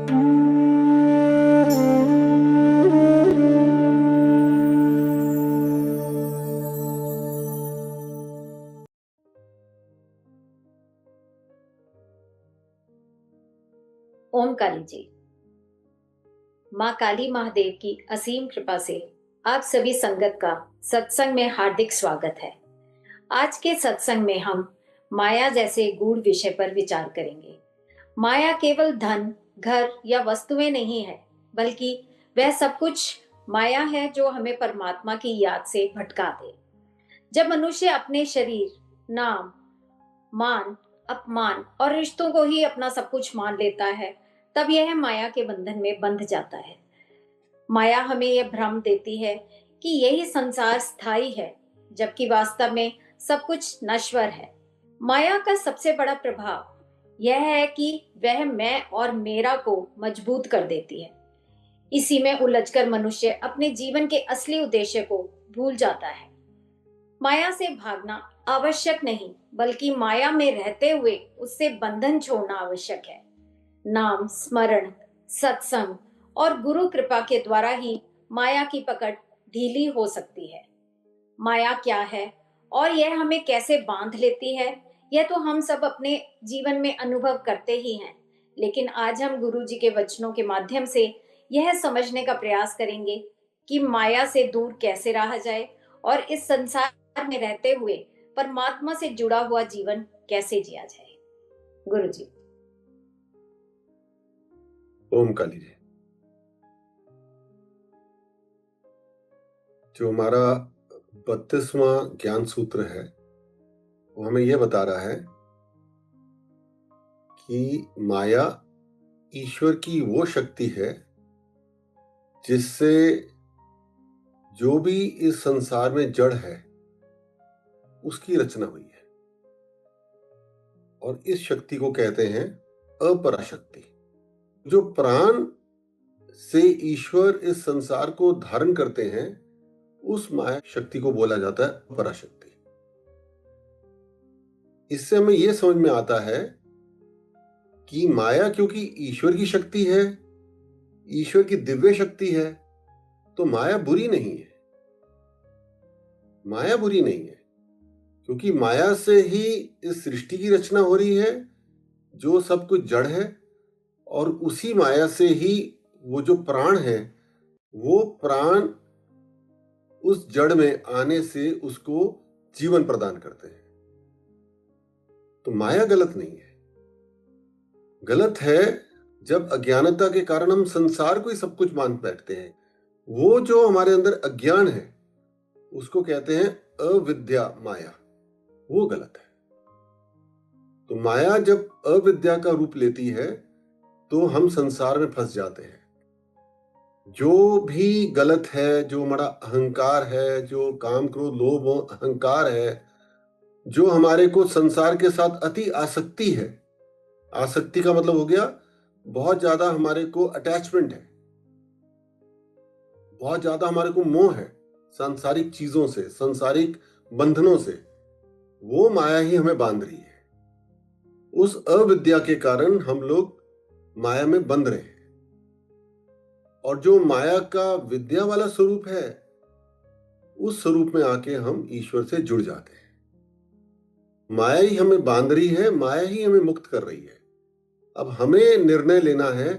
ओम काली जी। माँ काली महादेव की असीम कृपा से आप सभी संगत का सत्संग में हार्दिक स्वागत है। आज के सत्संग में हम माया जैसे गूढ़ विषय पर विचार करेंगे। माया केवल धन, घर या वस्तुएं नहीं है, बल्कि वह सब कुछ माया है जो हमें परमात्मा की याद से भटका दे। जब मनुष्य अपने शरीर, नाम, मान, अपमान और रिश्तों को ही अपना सब कुछ मान लेता है, तब यह माया के बंधन में बंध जाता है। माया हमें यह भ्रम देती है कि यही संसार स्थायी है, जबकि वास्तव में सब कुछ नश्वर है। माया का सबसे बड़ा प्रभाव यह है कि वह मैं और मेरा को मजबूत कर देती है। इसी में उलझकर मनुष्य अपने जीवन के असली उद्देश्य को भूल जाता है। माया से भागना आवश्यक नहीं, बल्कि माया में रहते हुए उससे बंधन छोड़ना आवश्यक है। नाम स्मरण, सत्संग और गुरु कृपा के द्वारा ही माया की पकड़ ढीली हो सकती है। माया क्या है और यह हमें कैसे बांध लेती है, यह तो हम सब अपने जीवन में अनुभव करते ही हैं। लेकिन आज हम गुरु जी के वचनों के माध्यम से यह समझने का प्रयास करेंगे कि माया से दूर कैसे रहा जाए और इस संसार में रहते हुए परमात्मा से जुड़ा हुआ जीवन कैसे जिया जाए। गुरु जी। ओम काली जी। जो हमारा 32वां ज्ञान सूत्र है वो हमें यह बता रहा है कि माया ईश्वर की वो शक्ति है जिससे जो भी इस संसार में जड़ है उसकी रचना हुई है, और इस शक्ति को कहते हैं अपराशक्ति। जो प्राण से ईश्वर इस संसार को धारण करते हैं उस माया शक्ति को बोला जाता है पराशक्ति। इससे हमें यह समझ में आता है कि माया क्योंकि ईश्वर की शक्ति है, ईश्वर की दिव्य शक्ति है, तो माया बुरी नहीं है। माया बुरी नहीं है क्योंकि माया से ही इस सृष्टि की रचना हो रही है, जो सब कुछ जड़ है, और उसी माया से ही वो जो प्राण है वो प्राण उस जड़ में आने से उसको जीवन प्रदान करते हैं। तो माया गलत नहीं है। गलत है जब अज्ञानता के कारण हम संसार को ही सब कुछ मान बैठते हैं। वो जो हमारे अंदर अज्ञान है उसको कहते हैं अविद्या माया, वो गलत है। तो माया जब अविद्या का रूप लेती है तो हम संसार में फंस जाते हैं। जो भी गलत है, जो हमारा अहंकार है, जो काम क्रोध लोभ अहंकार है, जो हमारे को संसार के साथ अति आसक्ति है। आसक्ति का मतलब हो गया बहुत ज्यादा हमारे को अटैचमेंट है, बहुत ज्यादा हमारे को मोह है सांसारिक चीजों से, सांसारिक बंधनों से। वो माया ही हमें बांध रही है। उस अविद्या के कारण हम लोग माया में बंध रहे हैं। और जो माया का विद्या वाला स्वरूप है उस स्वरूप में आके हम ईश्वर से जुड़ जाते हैं। माया ही हमें बांध रही है, माया ही हमें मुक्त कर रही है। अब हमें निर्णय लेना है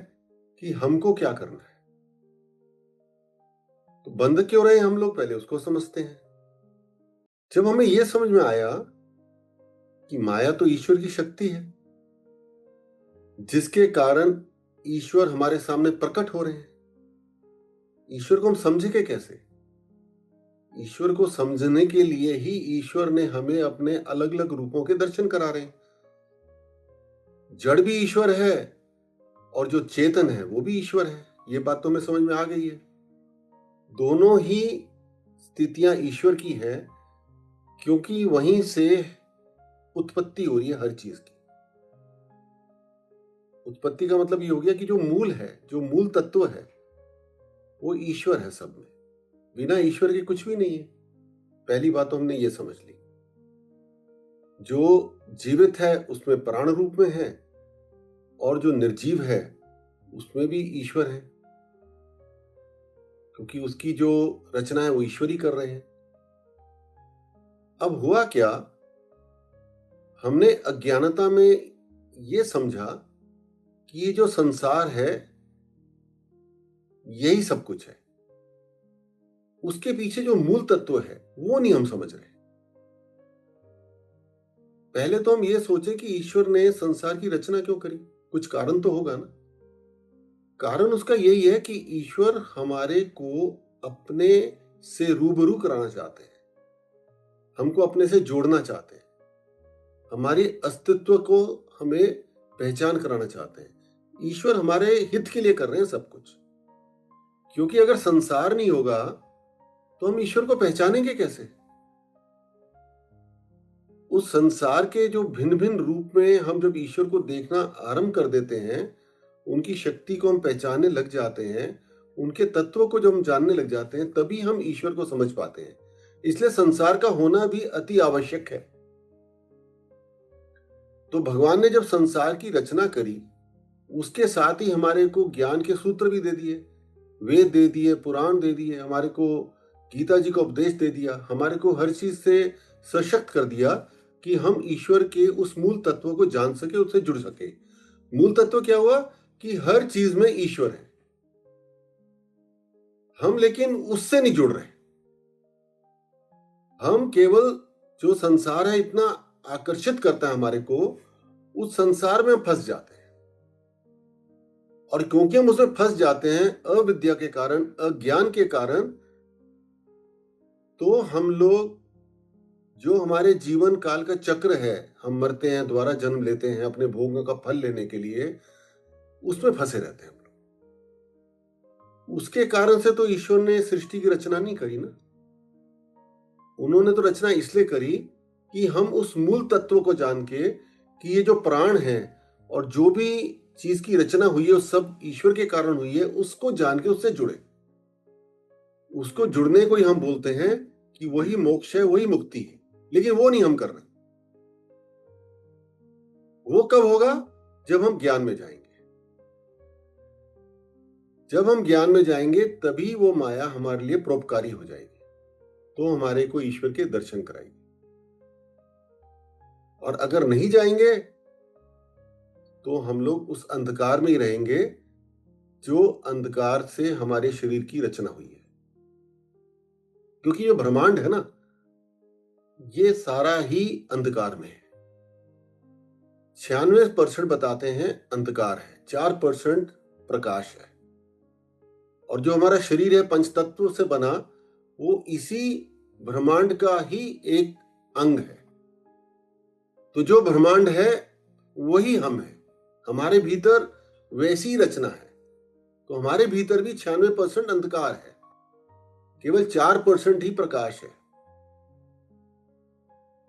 कि हमको क्या करना है। तो बंद क्यों रहे हम लोग, पहले उसको समझते हैं। जब हमें यह समझ में आया कि माया तो ईश्वर की शक्ति है जिसके कारण ईश्वर हमारे सामने प्रकट हो रहे हैं, ईश्वर को हम समझेंगे कैसे? ईश्वर को समझने के लिए ही ईश्वर ने हमें अपने अलग अलग रूपों के दर्शन करा रहे हैं। जड़ भी ईश्वर है और जो चेतन है वो भी ईश्वर है, ये बात तो हमें समझ में आ गई है। दोनों ही स्थितियां ईश्वर की है क्योंकि वहीं से उत्पत्ति हो रही है हर चीज की। उत्पत्ति का मतलब ये हो गया कि जो मूल है, जो मूल तत्व है वो ईश्वर है सब में। बिना ईश्वर के कुछ भी नहीं है। पहली बात तो हमने ये समझ ली। जो जीवित है उसमें प्राण रूप में है और जो निर्जीव है उसमें भी ईश्वर है, क्योंकि उसकी जो रचना है वो ईश्वर ही कर रहे हैं। अब हुआ क्या, हमने अज्ञानता में ये समझा कि ये जो संसार है यही सब कुछ है। उसके पीछे जो मूल तत्व है वो नहीं हम समझ रहे। पहले तो हम ये सोचे कि ईश्वर ने संसार की रचना क्यों करी, कुछ कारण तो होगा ना। कारण उसका यही है कि ईश्वर हमारे को अपने से रूबरू कराना चाहते हैं, हमको अपने से जोड़ना चाहते हैं, हमारे अस्तित्व को हमें पहचान कराना चाहते हैं। ईश्वर हमारे हित के लिए कर रहे हैं सब कुछ, क्योंकि अगर संसार नहीं होगा तो हम ईश्वर को पहचानेंगे कैसे। उस संसार के जो भिन्न भिन्न रूप में हम जब ईश्वर को देखना आरंभ कर देते हैं, उनकी शक्ति को हम पहचानने लग जाते हैं, उनके तत्वों को जब हम जानने लग जाते हैं, तभी हम ईश्वर को समझ पाते हैं। इसलिए संसार का होना भी अति आवश्यक है। तो भगवान ने जब संसार की रचना करी, उसके साथ ही हमारे को ज्ञान के सूत्र भी दे दिए, वेद दे दिए, पुराण दे दिए, हमारे को गीता जी का उपदेश दे दिया, हमारे को हर चीज से सशक्त कर दिया कि हम ईश्वर के उस मूल तत्व को जान सके, उससे जुड़ सके। मूल तत्व क्या हुआ कि हर चीज में ईश्वर है, हम लेकिन उससे नहीं जुड़ रहे। हम केवल जो संसार है इतना आकर्षित करता है हमारे को, उस संसार में फंस जाते हैं। और क्योंकि हम उसमें फंस जाते हैं अविद्या के कारण, अज्ञान के कारण, तो हम लोग जो हमारे जीवन काल का चक्र है, हम मरते हैं, दोबारा जन्म लेते हैं अपने भोगों का फल लेने के लिए, उसमें फंसे रहते हैं हम लोग। उसके कारण से तो ईश्वर ने सृष्टि की रचना नहीं करी ना। उन्होंने तो रचना इसलिए करी कि हम उस मूल तत्व को जान के कि ये जो प्राण है और जो भी चीज की रचना हुई है वो सब ईश्वर के कारण हुई है, उसको जान के उससे जुड़े। उसको जुड़ने को ही हम बोलते हैं कि वही मोक्ष है, वही मुक्ति है। लेकिन वो नहीं हम कर रहे। वो कब होगा? जब हम ज्ञान में जाएंगे। जब हम ज्ञान में जाएंगे तभी वो माया हमारे लिए परोपकारी हो जाएगी, तो हमारे को ईश्वर के दर्शन कराएगी। और अगर नहीं जाएंगे तो हम लोग उस अंधकार में ही रहेंगे जो अंधकार से हमारे शरीर की रचना हुई है। क्योंकि ये ब्रह्मांड है ना, ये सारा ही अंधकार में है। 96% बताते हैं अंधकार है, 4% प्रकाश है। और जो हमारा शरीर है पंचतत्व से बना, वो इसी ब्रह्मांड का ही एक अंग है। तो जो ब्रह्मांड है वही हम है, हमारे भीतर वैसी रचना है। तो हमारे भीतर भी 96% अंधकार है, केवल 4% ही प्रकाश है।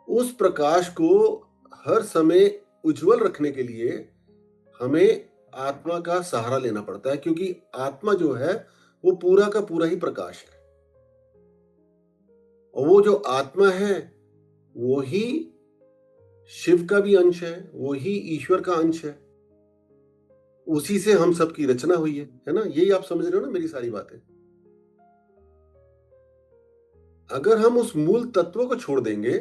उस प्रकाश को हर समय उज्जवल रखने के लिए हमें आत्मा का सहारा लेना पड़ता है, क्योंकि आत्मा जो है वो पूरा का पूरा ही प्रकाश है। और वो जो आत्मा है वो ही शिव का भी अंश है, वो ही ईश्वर का अंश है। उसी से हम सबकी रचना हुई है ना। यही आप समझ रहे हो ना मेरी सारी बातें। अगर हम उस मूल तत्व को छोड़ देंगे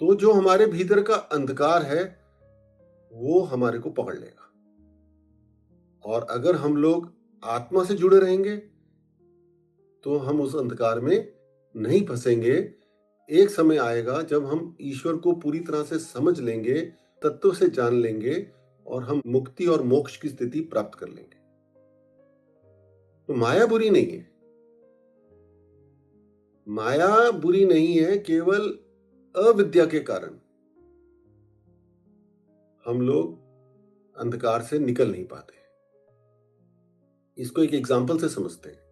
तो जो हमारे भीतर का अंधकार है वो हमारे को पकड़ लेगा। और अगर हम लोग आत्मा से जुड़े रहेंगे तो हम उस अंधकार में नहीं फंसेंगे। एक समय आएगा जब हम ईश्वर को पूरी तरह से समझ लेंगे, तत्व से जान लेंगे, और हम मुक्ति और मोक्ष की स्थिति प्राप्त कर लेंगे। तो माया बुरी नहीं है, माया बुरी नहीं है, केवल अविद्या के कारण हम लोग अंधकार से निकल नहीं पाते। इसको एक एग्जाम्पल से समझते हैं।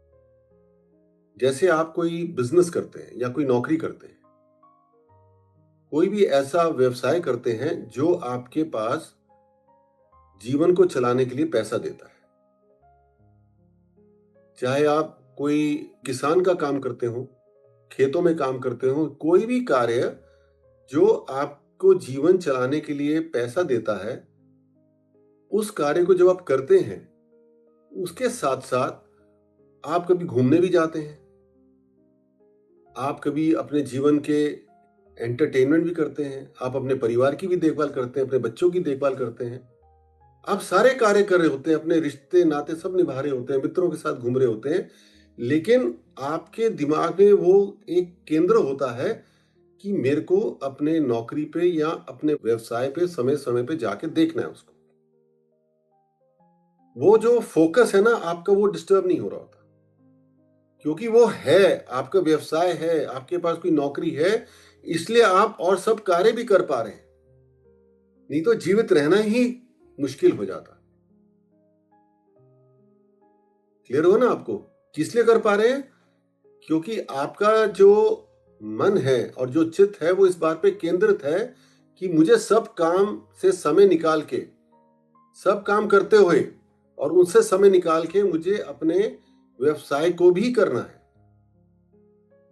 जैसे आप कोई बिजनेस करते हैं या कोई नौकरी करते हैं, कोई भी ऐसा व्यवसाय करते हैं जो आपके पास जीवन को चलाने के लिए पैसा देता है। चाहे आप कोई किसान का काम करते हो, खेतों में काम करते हो, कोई भी कार्य जो आपको जीवन चलाने के लिए पैसा देता है, उस कार्य को जब आप करते हैं उसके साथ साथ आप कभी घूमने भी जाते हैं, आप कभी अपने जीवन के एंटरटेनमेंट भी करते हैं, आप अपने परिवार की भी देखभाल करते हैं, अपने बच्चों की देखभाल करते हैं, आप सारे कार्य कर रहे होते हैं, अपने रिश्ते नाते सब निभा रहे होते हैं, मित्रों के साथ घूम रहे होते हैं, लेकिन आपके दिमाग में वो एक केंद्र होता है कि मेरे को अपने नौकरी पे या अपने व्यवसाय पे समय समय पे जाके देखना है उसको। वो जो फोकस है ना आपका, वो डिस्टर्ब नहीं हो रहा होता, क्योंकि वो है, आपका व्यवसाय है, आपके पास कोई नौकरी है, इसलिए आप और सब कार्य भी कर पा रहे हैं, नहीं तो जीवित रहना ही मुश्किल हो जाता। क्लियर हो ना आपको? किस लिए कर पा रहे हैं? क्योंकि आपका जो मन है और जो चित्त है वो इस बात पे केंद्रित है कि मुझे सब काम से समय निकाल के, सब काम करते हुए और उनसे समय निकाल के मुझे अपने व्यवसाय को भी करना है,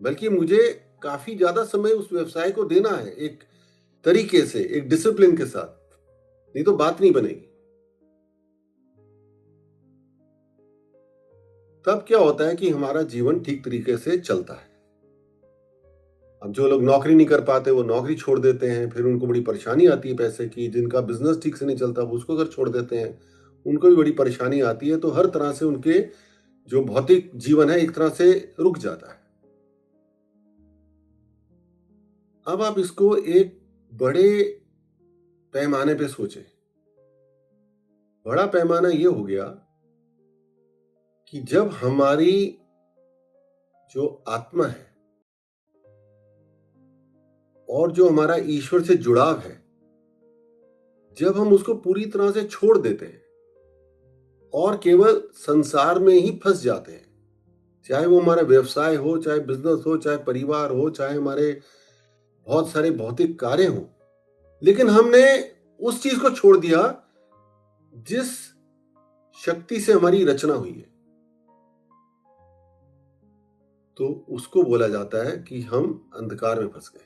बल्कि मुझे काफी ज्यादा समय उस व्यवसाय को देना है, एक तरीके से, एक डिसिप्लिन के साथ, नहीं तो बात नहीं बनेगी। तब क्या होता है कि हमारा जीवन ठीक तरीके से चलता है। अब जो लोग नौकरी नहीं कर पाते वो नौकरी छोड़ देते हैं, फिर उनको बड़ी परेशानी आती है पैसे की। जिनका बिजनेस ठीक से नहीं चलता वो उसको अगर छोड़ देते हैं, उनको भी बड़ी परेशानी आती है। तो हर तरह से उनके जो भौतिक जीवन है एक तरह से रुक जाता है। अब आप इसको एक बड़े पैमाने पे सोचें। बड़ा पैमाना ये हो गया कि जब हमारी जो आत्मा है और जो हमारा ईश्वर से जुड़ाव है, जब हम उसको पूरी तरह से छोड़ देते हैं और केवल संसार में ही फंस जाते हैं, चाहे वो हमारा व्यवसाय हो, चाहे बिजनेस हो, चाहे परिवार हो, चाहे हमारे बहुत सारे भौतिक कार्य हो, लेकिन हमने उस चीज को छोड़ दिया जिस शक्ति से हमारी रचना हुई है, तो उसको बोला जाता है कि हम अंधकार में फंस गए।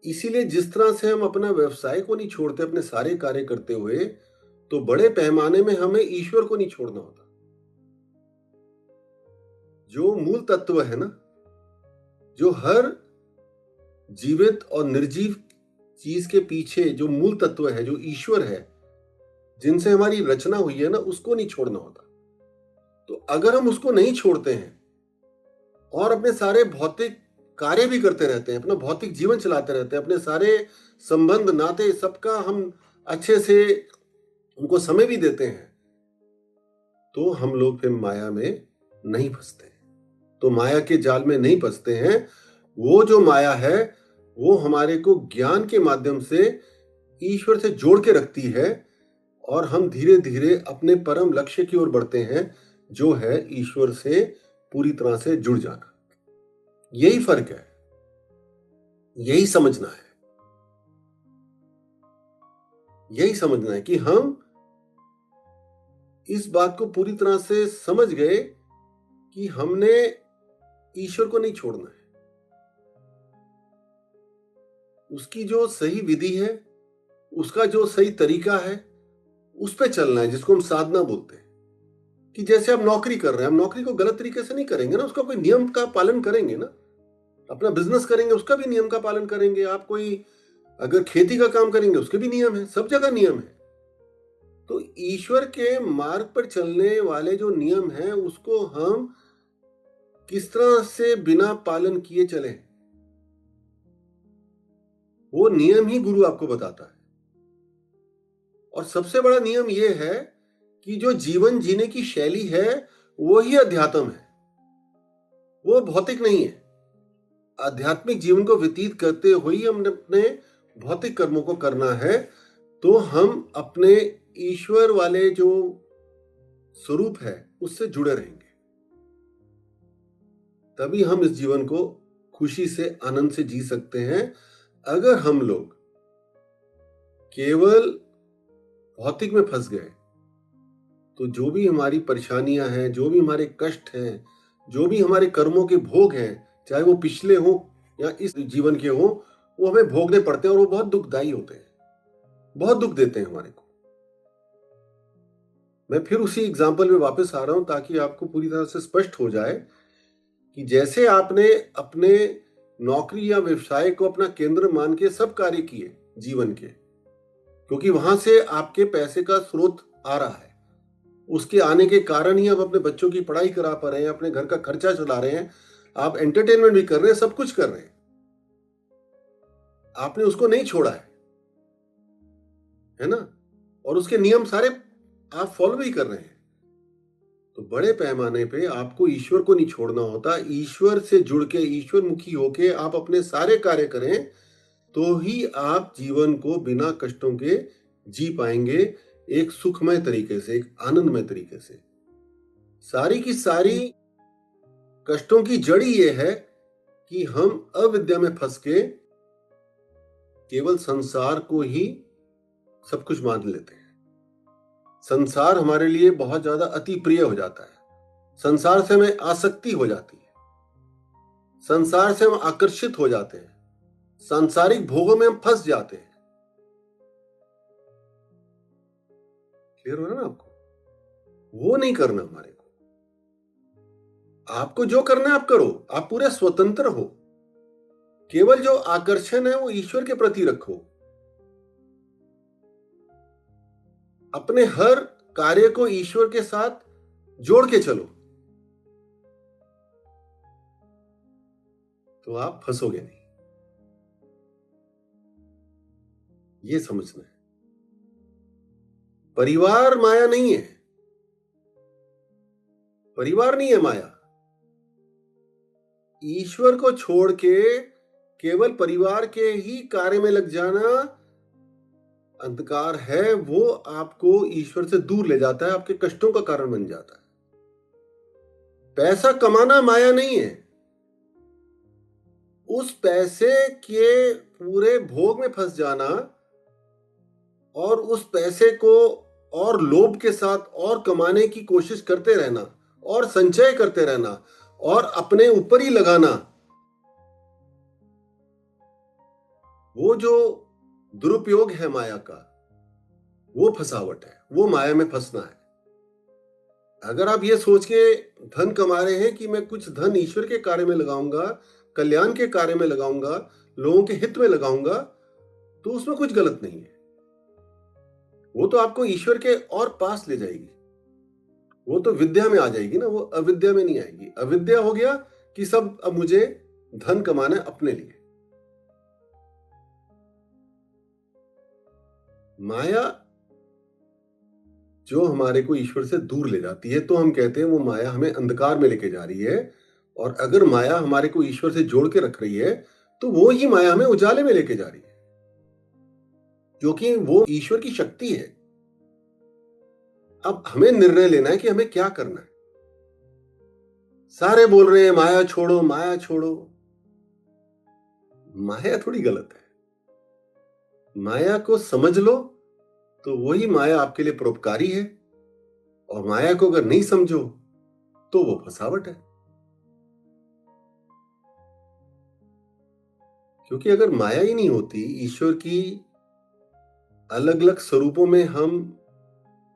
इसीलिए जिस तरह से हम अपना व्यवसाय को नहीं छोड़ते अपने सारे कार्य करते हुए, तो बड़े पैमाने में हमें ईश्वर को नहीं छोड़ना होता। जो मूल तत्व है ना, जो हर जीवित और निर्जीव चीज के पीछे जो मूल तत्व है, जो ईश्वर है, जिनसे हमारी रचना हुई है ना, उसको नहीं छोड़ना होता। तो अगर हम उसको नहीं छोड़ते हैं और अपने सारे भौतिक कार्य भी करते रहते हैं, अपना भौतिक जीवन चलाते रहते हैं, अपने सारे संबंध नाते सबका हम अच्छे से उनको समय भी देते हैं, तो हम लोग फिर माया में नहीं फंसते। तो माया के जाल में नहीं फंसते हैं। वो जो माया है वो हमारे को ज्ञान के माध्यम से ईश्वर से जोड़ के रखती है और हम धीरे धीरे अपने परम लक्ष्य की ओर बढ़ते हैं, जो है ईश्वर से पूरी तरह से जुड़ जाना। यही फर्क है, यही समझना है, यही समझना है कि हम इस बात को पूरी तरह से समझ गए कि हमने ईश्वर को नहीं छोड़ना है। उसकी जो सही विधि है, उसका जो सही तरीका है, उस पे चलना है, जिसको हम साधना बोलते हैं। कि जैसे आप नौकरी कर रहे हैं, हम नौकरी को गलत तरीके से नहीं करेंगे ना, उसका कोई नियम का पालन करेंगे ना। अपना बिजनेस करेंगे उसका भी नियम का पालन करेंगे। आप कोई अगर खेती का काम करेंगे उसके भी नियम है, सब जगह नियम है। तो ईश्वर के मार्ग पर चलने वाले जो नियम हैं उसको हम किस तरह से बिना पालन किए चले, वो नियम ही गुरु आपको बताता है। और सबसे बड़ा नियम यह है कि जो जीवन जीने की शैली है वो ही अध्यात्म है, वो भौतिक नहीं है। आध्यात्मिक जीवन को व्यतीत करते हुए ही हमने अपने भौतिक कर्मों को करना है, तो हम अपने ईश्वर वाले जो स्वरूप है उससे जुड़े रहेंगे। तभी हम इस जीवन को खुशी से, आनंद से जी सकते हैं। अगर हम लोग केवल भौतिक में फंस गए तो जो भी हमारी परेशानियां हैं, जो भी हमारे कष्ट हैं, जो भी हमारे कर्मों के भोग हैं, चाहे वो पिछले हो या इस जीवन के हो, वो हमें भोगने पड़ते हैं और वो बहुत दुखदायी होते हैं, बहुत दुख देते हैं हमारे को। मैं फिर उसी एग्जाम्पल में वापस आ रहा हूं ताकि आपको पूरी तरह से स्पष्ट हो जाए कि जैसे आपने अपने नौकरी या व्यवसाय को अपना केंद्र मान के सब कार्य किए जीवन के, क्योंकि वहां से आपके पैसे का स्रोत आ रहा है, उसके आने के कारण ही आप अपने बच्चों की पढ़ाई करा पा रहे हैं, अपने घर का खर्चा चला रहे हैं, आप एंटरटेनमेंट भी कर रहे हैं, सब कुछ कर रहे हैं, आपने उसको नहीं छोड़ा है ना, और उसके नियम सारे आप फॉलो भी कर रहे हैं। तो बड़े पैमाने पे आपको ईश्वर को नहीं छोड़ना होता, ईश्वर से जुड़ के ईश्वर मुखी होके आप अपने सारे कार्य करें तो ही आप जीवन को बिना कष्टों के जी पाएंगे, एक सुखमय तरीके से, एक आनंदमय तरीके से। सारी की सारी कष्टों की जड़ ये है कि हम अविद्या में फंस के केवल संसार को ही सब कुछ मान लेते हैं। संसार हमारे लिए बहुत ज्यादा अति प्रिय हो जाता है, संसार से हमें आसक्ति हो जाती है, संसार से हम आकर्षित हो जाते हैं, सांसारिक भोगों में हम फंस जाते हैं। क्लियर हो रहा है ना आपको? वो नहीं करना हमारे को। आपको जो करना है आप करो, आप पूरे स्वतंत्र हो, केवल जो आकर्षण है वो ईश्वर के प्रति रखो। अपने हर कार्य को ईश्वर के साथ जोड़ के चलो, तो आप फंसोगे नहीं। ये समझना है। परिवार माया नहीं है, परिवार नहीं है माया। ईश्वर को छोड़ के केवल परिवार के ही कार्य में लग जाना अंधकार है, वो आपको ईश्वर से दूर ले जाता है, आपके कष्टों का कारण बन जाता है। पैसा कमाना माया नहीं है, उस पैसे के पूरे भोग में फंस जाना और उस पैसे को और लोभ के साथ और कमाने की कोशिश करते रहना और संचय करते रहना और अपने ऊपर ही लगाना, वो जो दुरुपयोग है माया का, वो फंसावट है, वो माया में फंसना है। अगर आप ये सोच के धन कमा रहे हैं कि मैं कुछ धन ईश्वर के कार्य में लगाऊंगा, कल्याण के कार्य में लगाऊंगा, लोगों के हित में लगाऊंगा, तो उसमें कुछ गलत नहीं है। वो तो आपको ईश्वर के और पास ले जाएगी, वो तो विद्या में आ जाएगी ना, वो अविद्या में नहीं आएगी। अविद्या हो गया कि सब अब मुझे धन कमाना है अपने लिए। माया जो हमारे को ईश्वर से दूर ले जाती है, तो हम कहते हैं वो माया हमें अंधकार में लेके जा रही है। और अगर माया हमारे को ईश्वर से जोड़ के रख रही है, तो वो ही माया हमें उजाले में लेके जा रही है, क्योंकि वो ईश्वर की शक्ति है। अब हमें निर्णय लेना है कि हमें क्या करना है। सारे बोल रहे हैं माया छोड़ो, माया छोड़ो। माया थोड़ी गलत है, माया को समझ लो तो वही माया आपके लिए परोपकारी है, और माया को अगर नहीं समझो तो वो फसावट है। क्योंकि अगर माया ही नहीं होती, ईश्वर की अलग अलग स्वरूपों में हम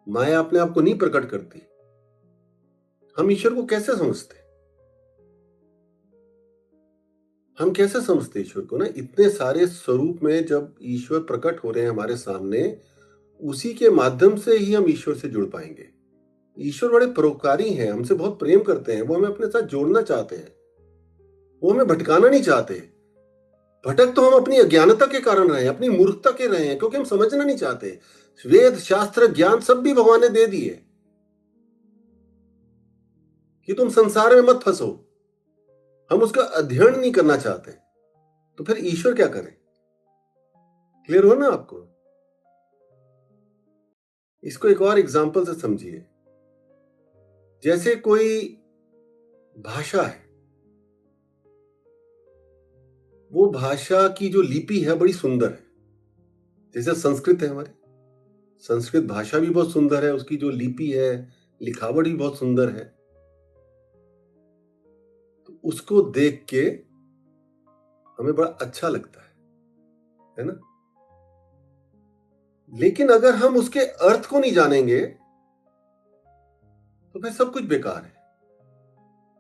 माया अपने आप को नहीं प्रकट करती, हम ईश्वर को कैसे समझते? हम कैसे समझते ईश्वर को ना? इतने सारे स्वरूप में जब ईश्वर प्रकट हो रहे हैं हमारे सामने, उसी के माध्यम से ही हम ईश्वर से जुड़ पाएंगे। ईश्वर बड़े परोपकारी हैं, हमसे बहुत प्रेम करते हैं, वो हमें अपने साथ जोड़ना चाहते हैं, वो हमें भटकाना नहीं चाहते। भटक तो हम अपनी अज्ञानता के कारण रहे हैं, अपनी मूर्खता के रहे हैं, क्योंकि हम समझना नहीं चाहते। वेद शास्त्र ज्ञान सब भी भगवान ने दे दिए कि तुम संसार में मत फंसो, हम उसका अध्ययन नहीं करना चाहते। तो फिर ईश्वर क्या करे? क्लियर हो ना आपको? इसको एक और एग्जांपल से समझिए। जैसे कोई भाषा है, वो भाषा की जो लिपि है बड़ी सुंदर है। जैसे संस्कृत है हमारी, संस्कृत भाषा भी बहुत सुंदर है, उसकी जो लिपि है, लिखावट भी बहुत सुंदर है। तो उसको देख के हमें बड़ा अच्छा लगता है ना? लेकिन अगर हम उसके अर्थ को नहीं जानेंगे तो फिर सब कुछ बेकार है।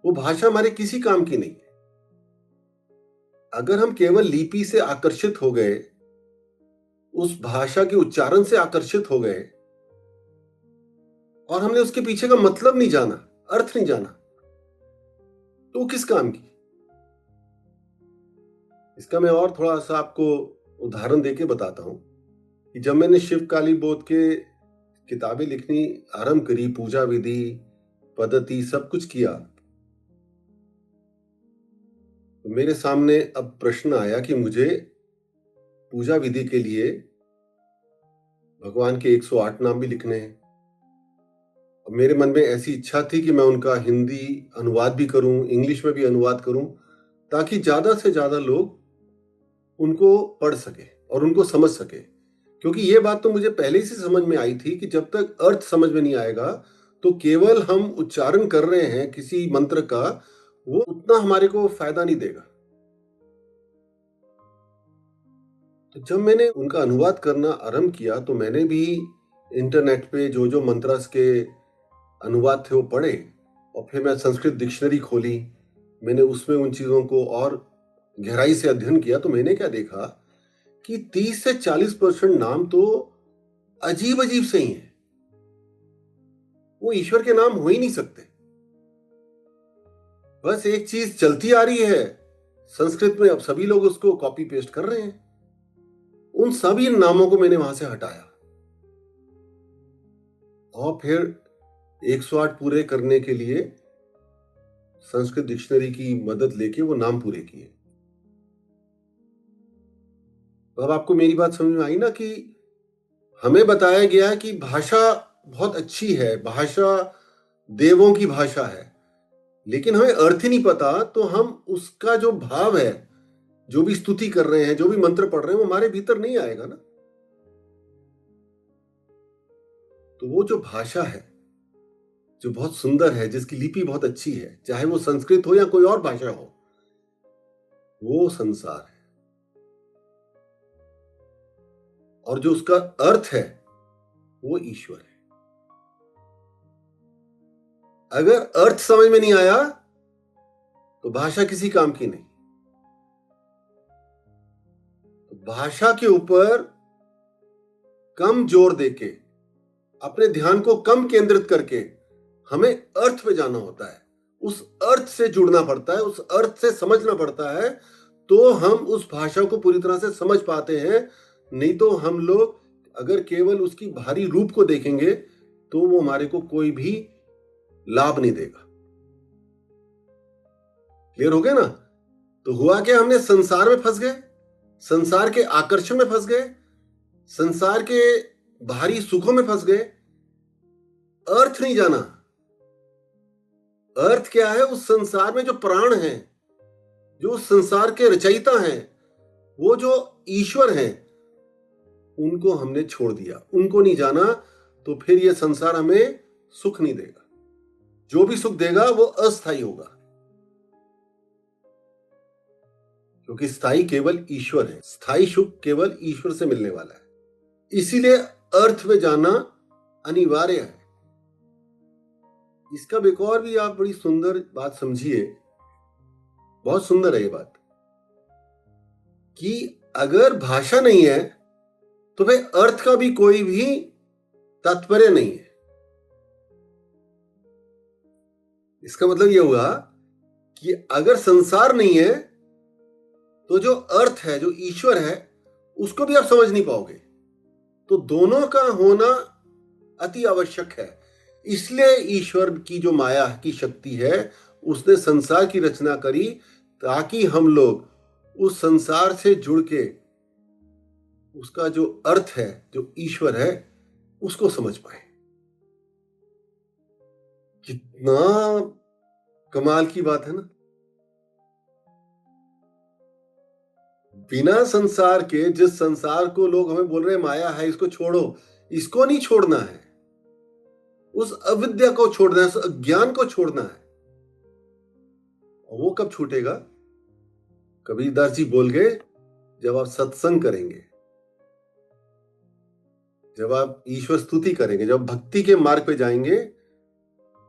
वो भाषा हमारे किसी काम की नहीं है। अगर हम केवल लिपि से आकर्षित हो गए, उस भाषा के उच्चारण से आकर्षित हो गए और हमने उसके पीछे का मतलब नहीं जाना, अर्थ नहीं जाना, तो वो किस काम की? इसका मैं और थोड़ा सा आपको उदाहरण देके बताता हूं कि जब मैंने शिव काली बोध के किताबें लिखनी आरंभ करी, पूजा विधि, पद्धति सब कुछ किया, तो मेरे सामने अब प्रश्न आया कि मुझे पूजा विधि के लिए भगवान के 108 नाम भी लिखने हैं। और मेरे मन में ऐसी इच्छा थी कि मैं उनका हिंदी अनुवाद भी करूं, इंग्लिश में भी अनुवाद करूं, ताकि ज्यादा से ज्यादा लोग उनको पढ़ सके और उनको समझ सके। क्योंकि ये बात तो मुझे पहले ही से समझ में आई थी कि जब तक अर्थ समझ में नहीं आएगा, तो केवल हम उच्चारण कर रहे हैं किसी मंत्र का, वो उतना हमारे को फायदा नहीं देगा। तो जब मैंने उनका अनुवाद करना आरंभ किया, तो मैंने भी इंटरनेट पे जो जो मंत्रास के अनुवाद थे वो पढ़े, और फिर मैं संस्कृत डिक्शनरी खोली, मैंने उसमें उन चीजों को और गहराई से अध्ययन किया। तो मैंने क्या देखा कि 30 से 40% नाम तो अजीब अजीब से ही हैं। वो ईश्वर के नाम हो ही नहीं सकते। बस एक चीज चलती आ रही है संस्कृत में, अब सभी लोग उसको कॉपी पेस्ट कर रहे हैं। उन सभी नामों को मैंने वहां से हटाया और फिर 108 पूरे करने के लिए संस्कृत डिक्शनरी की मदद लेके वो नाम पूरे किए। तो अब आपको मेरी बात समझ में आई ना कि हमें बताया गया है कि भाषा बहुत अच्छी है, भाषा देवों की भाषा है, लेकिन हमें अर्थ ही नहीं पता, तो हम उसका जो भाव है, जो भी स्तुति कर रहे हैं, जो भी मंत्र पढ़ रहे हैं, वो हमारे भीतर नहीं आएगा ना। तो वो जो भाषा है, जो बहुत सुंदर है, जिसकी लिपि बहुत अच्छी है, चाहे वो संस्कृत हो या कोई और भाषा हो, वो संसार है। और जो उसका अर्थ है वो ईश्वर है। अगर अर्थ समझ में नहीं आया तो भाषा किसी काम की नहीं। तो भाषा के ऊपर कम जोर देके, अपने ध्यान को कम केंद्रित करके हमें अर्थ पे जाना होता है, उस अर्थ से जुड़ना पड़ता है, उस अर्थ से समझना पड़ता है, तो हम उस भाषा को पूरी तरह से समझ पाते हैं। नहीं तो हम लोग अगर केवल उसकी बाहरी रूप को देखेंगे तो वो हमारे को कोई भी लाभ नहीं देगा। क्लियर हो गया ना? तो हुआ क्या, हमने संसार में फंस गए, संसार के आकर्षण में फंस गए, संसार के बाहरी सुखों में फंस गए, अर्थ नहीं जाना। अर्थ क्या है? उस संसार में जो प्राण हैं, जो उस संसार के रचयिता हैं, वो जो ईश्वर हैं, उनको हमने छोड़ दिया, उनको नहीं जाना। तो फिर ये संसार हमें सुख नहीं देगा। जो भी सुख देगा वो अस्थायी होगा, क्योंकि स्थायी केवल ईश्वर है, स्थायी सुख केवल ईश्वर से मिलने वाला है। इसीलिए अर्थ में जाना अनिवार्य है। इसका एक और भी आप बड़ी सुंदर बात समझिए, बहुत सुंदर है ये बात, कि अगर भाषा नहीं है तो फिर अर्थ का भी कोई भी तात्पर्य नहीं है। इसका मतलब यह हुआ कि अगर संसार नहीं है तो जो अर्थ है, जो ईश्वर है, उसको भी आप समझ नहीं पाओगे। तो दोनों का होना अति आवश्यक है। इसलिए ईश्वर की जो माया की शक्ति है, उसने संसार की रचना करी ताकि हम लोग उस संसार से जुड़ के उसका जो अर्थ है, जो ईश्वर है, उसको समझ पाए। कितना कमाल की बात है ना। बिना संसार के, जिस संसार को लोग हमें बोल रहे हैं माया है, इसको छोड़ो, इसको नहीं छोड़ना है। उस अविद्या को छोड़ना है, उस अज्ञान को छोड़ना है। और वो कब छूटेगा? कबीरदास जी बोल गए, जब आप सत्संग करेंगे, जब आप ईश्वर स्तुति करेंगे, जब भक्ति के मार्ग पे जाएंगे,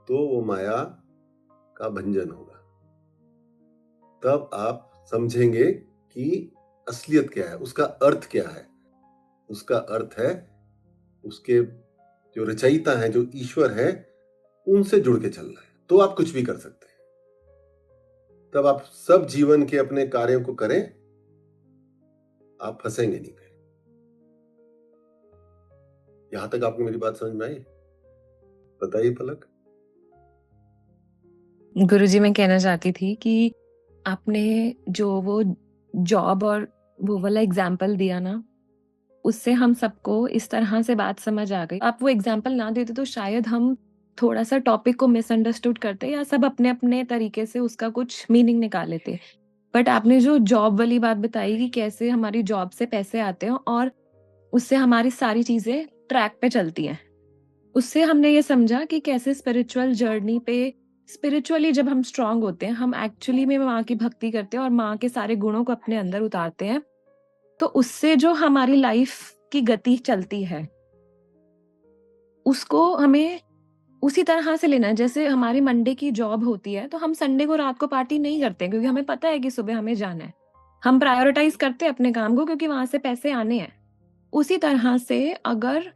तो वो माया का भंजन होगा। तब आप समझेंगे कि असलियत क्या है, उसका अर्थ क्या है। उसका अर्थ है उसके जो रचयिता है, जो ईश्वर है, उनसे जुड़ के चलना है। तो आप कुछ भी कर सकते हैं। तब आप सब जीवन के अपने कार्यों को करें, आप फंसेंगे नहीं कहीं। यहां तक आपको मेरी बात समझ में आई? बताइए पलक। गुरुजी, मैं कहना चाहती थी कि आपने जो वो जॉब और वो वाला एग्जाम्पल दिया ना, उससे हम सबको इस तरह से बात समझ आ गई। आप वो एग्जाम्पल ना देते तो शायद हम थोड़ा सा टॉपिक को मिसअंडरस्टूड करते या सब अपने अपने तरीके से उसका कुछ मीनिंग निकाल लेते। बट आपने जो जॉब वाली बात बताई कि कैसे हमारी जॉब से पैसे आते हैं और उससे हमारी सारी चीजें ट्रैक पे चलती हैं, उससे हमने ये समझा कि कैसे स्पिरिचुअल जर्नी पे स्पिरिचुअली जब हम स्ट्रांग होते हैं, हम एक्चुअली में माँ की भक्ति करते हैं और माँ के सारे गुणों को अपने अंदर उतारते हैं, तो उससे जो हमारी लाइफ की गति चलती है उसको हमें उसी तरह से लेना है। जैसे हमारी मंडे की जॉब होती है तो हम संडे को रात को पार्टी नहीं करते क्योंकि हमें पता है कि सुबह हमें जाना है। हम प्रायोरिटाइज करते हैं अपने काम को क्योंकि वहां से पैसे आने हैं। उसी तरह से अगर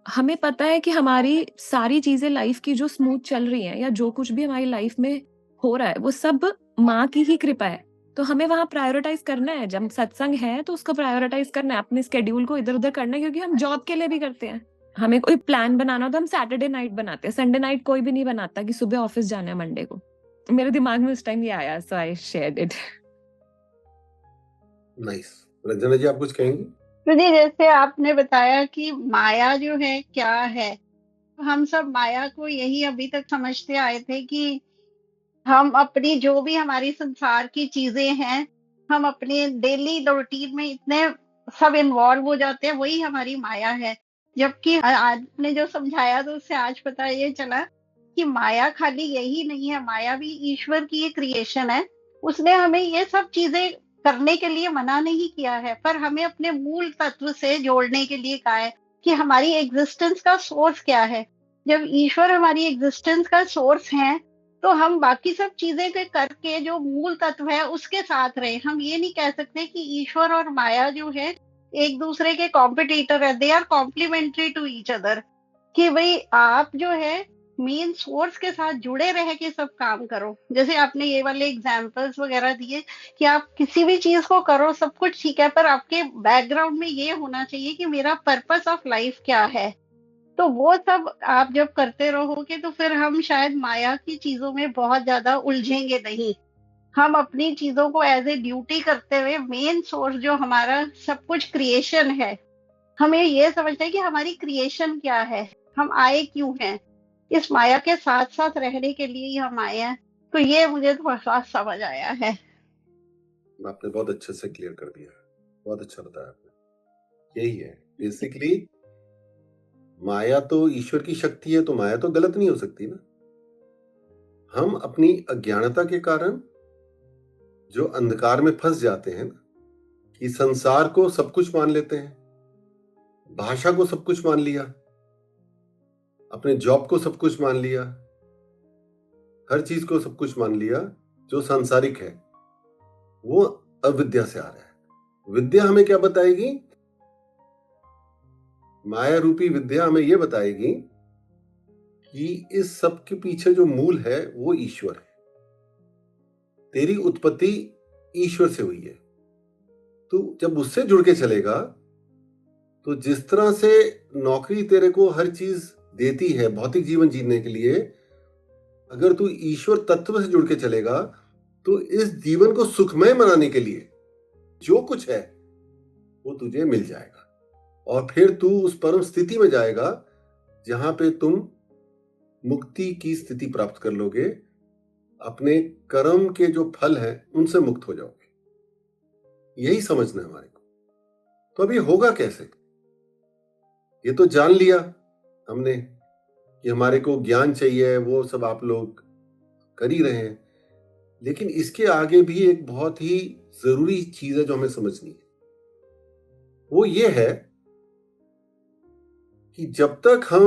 हमें पता है कि हमारी सारी चीजें लाइफ की जो स्मूथ चल रही हैं या जो कुछ भी हमारी लाइफ में हो रहा है वो सब माँ की ही कृपा है, तो हमें वहां प्रायोरिटाइज करना है। जब सत्संग है तो उसको प्रायोरिटाइज करना है, अपने स्केड्यूल को इधर उधर करना है, क्योंकि हम जॉब के लिए भी करते हैं। हमें कोई प्लान बनाना हो तो हम सैटरडे नाइट बनाते हैं, संडे नाइट कोई भी नहीं बनाता कि सुबह ऑफिस जाना है मंडे को। मेरे दिमाग में उस टाइम ये आया, so I shared it. Nice. Ranjana ji, आप कुछ कहेंगे? तो जी, जैसे आपने बताया कि माया जो है क्या है, हम सब माया को यही अभी तक समझते आए थे कि हम अपनी जो भी हमारी संसार की चीजें हैं, हम अपने डेली रूटीन में इतने सब इन्वॉल्व हो जाते हैं, वही हमारी माया है। जबकि आपने जो समझाया तो उससे आज पता ये चला कि माया खाली यही नहीं है, माया भी ईश्वर की एक क्रिएशन है। उसने हमें ये सब चीजें करने के लिए मना नहीं किया है, पर हमें अपने मूल तत्व से जोड़ने के लिए कहा है कि हमारी एग्जिस्टेंस का सोर्स क्या है। जब ईश्वर हमारी एग्जिस्टेंस का सोर्स है तो हम बाकी सब चीजें के करके जो मूल तत्व है उसके साथ रहे। हम ये नहीं कह सकते कि ईश्वर और माया जो है एक दूसरे के कॉम्पिटिटर है, they are complementary to each other. कि भाई आप जो है मेन सोर्स के साथ जुड़े रह के सब काम करो। जैसे आपने ये वाले एग्जांपल्स वगैरह दिए कि आप किसी भी चीज को करो, सब कुछ ठीक है, पर आपके बैकग्राउंड में ये होना चाहिए कि मेरा पर्पस ऑफ लाइफ क्या है। तो वो सब आप जब करते रहोगे तो फिर हम शायद माया की चीजों में बहुत ज्यादा उलझेंगे नहीं। हम अपनी चीजों को एज ए ड्यूटी करते हुए मेन सोर्स जो हमारा सब कुछ क्रिएशन है, हमें ये समझना है कि हमारी क्रिएशन क्या है, हम आए क्यों हैं, इस माया के साथ साथ रहने के लिए ही हम आए हैं। तो ये मुझे थोड़ा समझ आया है। आपने बहुत अच्छे से क्लियर कर दिया, बहुत अच्छा बताया आपने। यही है बेसिकली, माया तो ईश्वर की शक्ति है, तो माया तो गलत नहीं हो सकती ना। हम अपनी अज्ञानता के कारण जो अंधकार में फंस जाते हैं ना, कि संसार को सब कुछ मान लेते हैं, भाषा को सब कुछ मान लिया, अपने जॉब को सब कुछ मान लिया, हर चीज को सब कुछ मान लिया जो सांसारिक है, वो अविद्या से आ रहा है। विद्या हमें क्या बताएगी? माया रूपी विद्या हमें यह बताएगी कि इस सब के पीछे जो मूल है वो ईश्वर है। तेरी उत्पत्ति ईश्वर से हुई है। तो जब उससे जुड़ के चलेगा तो जिस तरह से नौकरी तेरे को हर चीज देती है भौतिक जीवन जीने के लिए, अगर तू ईश्वर तत्व से जुड़ के चलेगा तो इस जीवन को सुखमय बनाने के लिए जो कुछ है वो तुझे मिल जाएगा। और फिर तू उस परम स्थिति में जाएगा जहां पे तुम मुक्ति की स्थिति प्राप्त कर लोगे, अपने कर्म के जो फल हैं उनसे मुक्त हो जाओगे। यही समझना है हमारे को। तो अब ये होगा कैसे? ये तो जान लिया हमने कि हमारे को ज्ञान चाहिए, वो सब आप लोग कर ही रहे हैं, लेकिन इसके आगे भी एक बहुत ही जरूरी चीज है जो हमें समझनी है। वो ये है कि जब तक हम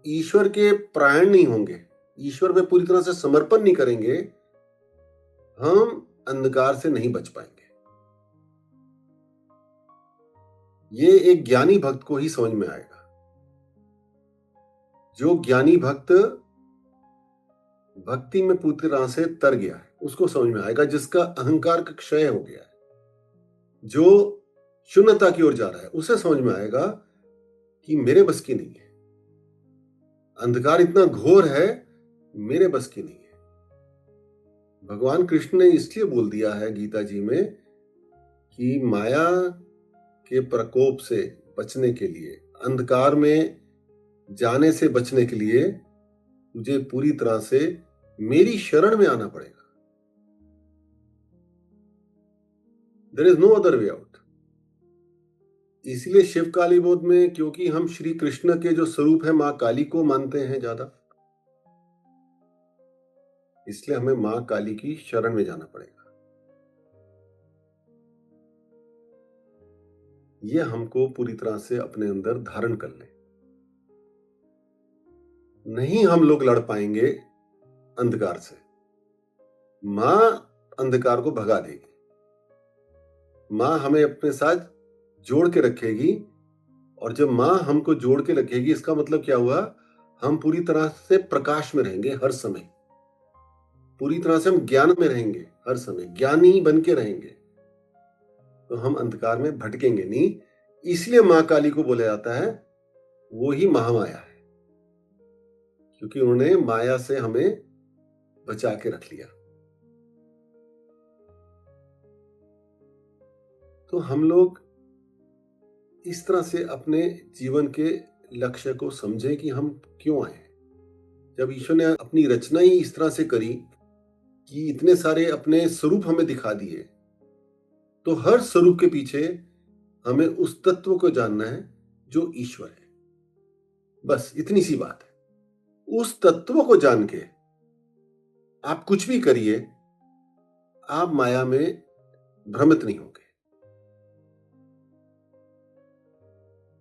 ईश्वर के परायण नहीं होंगे, ईश्वर में पूरी तरह से समर्पण नहीं करेंगे, हम अंधकार से नहीं बच पाएंगे। ये एक ज्ञानी भक्त को ही समझ में आएगा। जो ज्ञानी भक्त भक्ति में पूरी तरह से तर गया है, उसको समझ में आएगा। जिसका अहंकार का क्षय हो गया है, जो शून्यता की ओर जा रहा है, उसे समझ में आएगा कि मेरे बस की नहीं है, अंधकार इतना घोर है, मेरे बस की नहीं है। भगवान कृष्ण ने इसलिए बोल दिया है गीता जी में कि माया के प्रकोप से बचने के लिए, अंधकार में जाने से बचने के लिए तुझे पूरी तरह से मेरी शरण में आना पड़ेगा। There is no other way out. इसलिए शिव काली बोध में, क्योंकि हम श्री कृष्ण के जो स्वरूप है मां काली को मानते हैं ज्यादा, इसलिए हमें मां काली की शरण में जाना पड़ेगा। ये हमको पूरी तरह से अपने अंदर धारण कर ले, नहीं हम लोग लड़ पाएंगे अंधकार से। मां अंधकार को भगा देगी, मां हमें अपने साथ जोड़ के रखेगी। और जब मां हमको जोड़ के रखेगी, इसका मतलब क्या हुआ, हम पूरी तरह से प्रकाश में रहेंगे हर समय, पूरी तरह से हम ज्ञान में रहेंगे हर समय, ज्ञानी बन के रहेंगे, तो हम अंधकार में भटकेंगे नहीं। इसलिए मां काली को बोला जाता है वो ही महामाया है, क्योंकि उन्होंने माया से हमें बचा के रख लिया। तो हम लोग इस तरह से अपने जीवन के लक्ष्य को समझें कि हम क्यों आए हैं। जब ईश्वर ने अपनी रचना ही इस तरह से करी कि इतने सारे अपने स्वरूप हमें दिखा दिए, तो हर स्वरूप के पीछे हमें उस तत्व को जानना है जो ईश्वर है। बस इतनी सी बात है। उस तत्व को जान के आप कुछ भी करिए, आप माया में भ्रमित नहीं होंगे,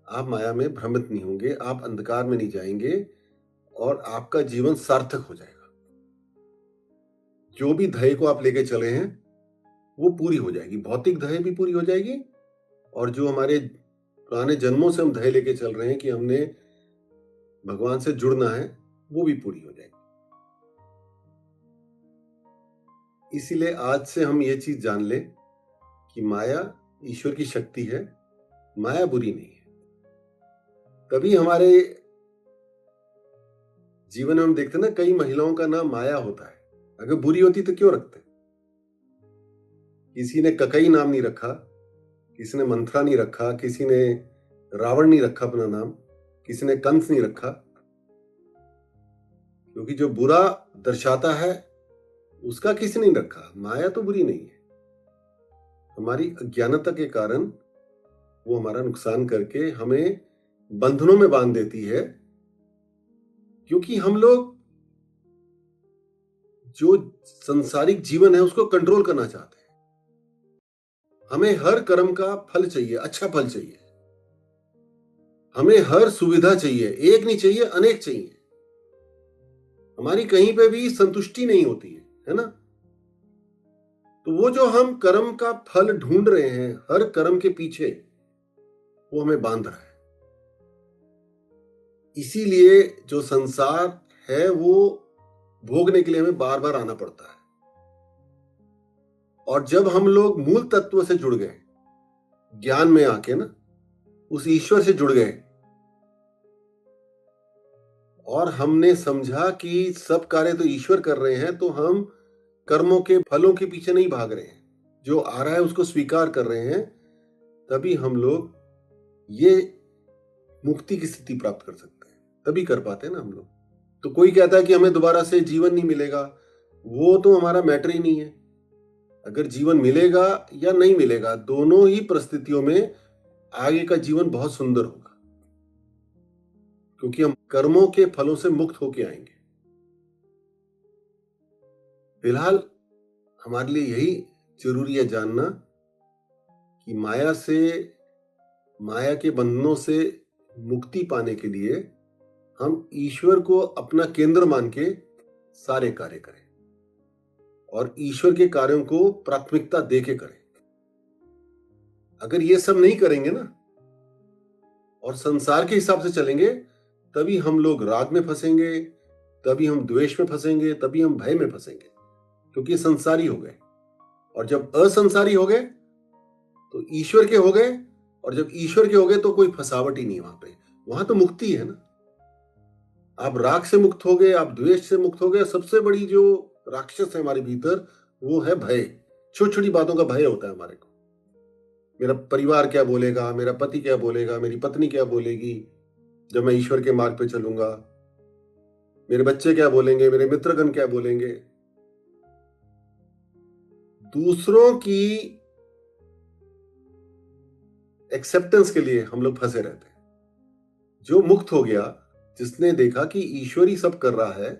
आप माया में भ्रमित नहीं होंगे, आप अंधकार में नहीं जाएंगे और आपका जीवन सार्थक हो जाएगा। जो भी ध्येय को आप लेके चले हैं वो पूरी हो जाएगी, भौतिक ध्येय भी पूरी हो जाएगी, और जो हमारे पुराने जन्मों से हम ध्येय लेके चल रहे हैं कि हमने भगवान से जुड़ना है, वो भी पूरी हो जाएगी। इसीलिए आज से हम ये चीज जान लें कि माया ईश्वर की शक्ति है, माया बुरी नहीं है। कभी हमारे जीवन में हम देखते ना, कई महिलाओं का नाम माया होता है। अगर बुरी होती तो क्यों रखते? किसी ने ककई नाम नहीं रखा, किसी ने मंथरा नहीं रखा, किसी ने रावण नहीं रखा अपना नाम, किसी ने कंस नहीं रखा, क्योंकि जो बुरा दर्शाता है उसका किसी ने नहीं रखा। माया तो बुरी नहीं है, हमारी अज्ञानता के कारण वो हमारा नुकसान करके हमें बंधनों में बांध देती है। क्योंकि हम लोग जो सांसारिक जीवन है उसको कंट्रोल करना चाहते हैं, हमें हर कर्म का फल चाहिए, अच्छा फल चाहिए, हमें हर सुविधा चाहिए, एक नहीं चाहिए अनेक चाहिए, हमारी कहीं पे भी संतुष्टि नहीं होती है ना। तो वो जो हम कर्म का फल ढूंढ रहे हैं, हर कर्म के पीछे, वो हमें बांध रहा है। इसीलिए जो संसार है वो भोगने के लिए हमें बार बार आना पड़ता है। और जब हम लोग मूल तत्व से जुड़ गए, ज्ञान में आके ना, उस ईश्वर से जुड़ गए, और हमने समझा कि सब कार्य तो ईश्वर कर रहे हैं, तो हम कर्मों के फलों के पीछे नहीं भाग रहे हैं, जो आ रहा है उसको स्वीकार कर रहे हैं, तभी हम लोग ये मुक्ति की स्थिति प्राप्त कर सकते हैं, तभी कर पाते हैं ना हम लोग। तो कोई कहता है कि हमें दोबारा से जीवन नहीं मिलेगा, वो तो हमारा मैटर ही नहीं है। अगर जीवन मिलेगा या नहीं मिलेगा, दोनों ही परिस्थितियों में आगे का जीवन बहुत सुंदर होगा, क्योंकि हम कर्मों के फलों से मुक्त होके आएंगे। फिलहाल हमारे लिए यही जरूरी है जानना कि माया के बंधनों से मुक्ति पाने के लिए हम ईश्वर को अपना केंद्र मान के सारे कार्य करें और ईश्वर के कार्यों को प्राथमिकता दे के करें। अगर ये सब नहीं करेंगे ना और संसार के हिसाब से चलेंगे, तभी हम लोग राग में फंसेंगे, तभी हम द्वेष में फंसेंगे, तभी हम भय में फंसेंगे, क्योंकि संसारी हो गए। और जब असंसारी हो गए तो ईश्वर के हो गए, और जब ईश्वर के हो गए तो कोई फंसावट ही नहीं वहां पे। वहां तो मुक्ति है ना। आप राग से मुक्त हो गए, आप द्वेष से मुक्त हो गए। सबसे बड़ी जो राक्षस है हमारे भीतर वो है भय। छोटी छोटी बातों का भय होता है हमारे को। मेरा परिवार क्या बोलेगा, मेरा पति क्या बोलेगा, मेरी पत्नी क्या बोलेगी जब मैं ईश्वर के मार्ग पे चलूंगा, मेरे बच्चे क्या बोलेंगे, मेरे मित्रगण क्या बोलेंगे। दूसरों की एक्सेप्टेंस के लिए हम लोग फंसे रहते हैं। जो मुक्त हो गया, जिसने देखा कि ईश्वर ही सब कर रहा है